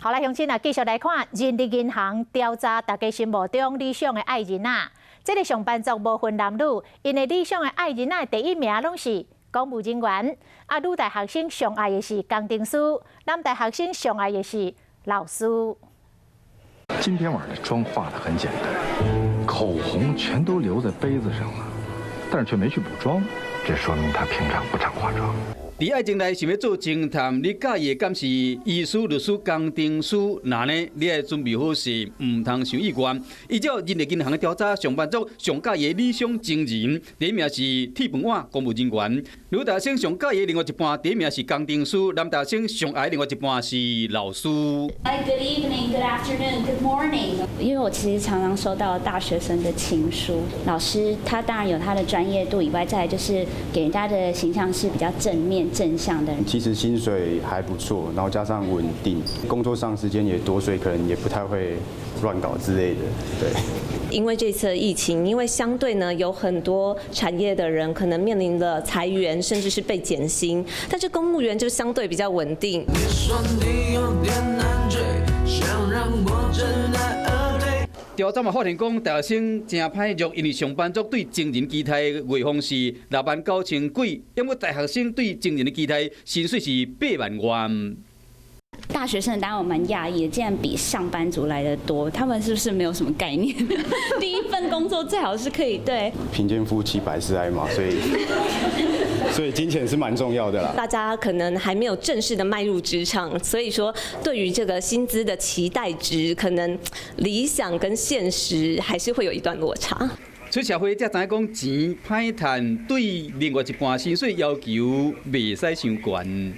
好啦，乡亲啊，继续来看人力银行调查大家心目中理想的爱人啊。这个上班族无分男女，因为理想的爱人啊，第一名拢是公务人员，啊，女大学生上爱的是工程师，男大学生上爱的是老师。今天晚上的妆化得很简单，口红全都留在杯子上了，但是却没去补妆，这说明她平常不常化妆。 伫爱情内想要做侦探，你介意的敢是医师、律师、工程师？那呢，你要准备好是唔通想意外。依照人力银行的调查，上班族上介意的理想情人，第一名是铁饭碗公务人员；女大生上介意的另外一半，第一名是工程师；男大生上爱另外一半是老师。Good evening, good afternoon, good morning。因为我其实常常收到大学生的情书，老师他当然有他的专业度以外，再来就是给人家的形象是比较正面。 正向的人，其实薪水还不错，然后加上稳定，工作上时间也多，所以可能也不太会乱搞之类的。对，因为这次的疫情，因为相对呢有很多产业的人可能面临了裁员，甚至是被减薪，但是公务员就相对比较稳定。你说你有点难追，想让我真爱而对。 调查嘛发现讲，大学生真歹入，因为上班族对情人期待的月俸是69000几，因为大学生对情人的期待薪水是8万元。 大学生当然我蛮讶异的，竟然比上班族来的多，他们是不是没有什么概念？第一份工作最好是可以对贫贱夫妻百事哀嘛，所以金钱是蛮重要的啦。大家可能还没有正式的迈入职场，所以说对于这个薪资的期待值，可能理想跟现实还是会有一段落差。 出社会才知影讲钱歹赚，对另外一半薪水要求袂使伤悬。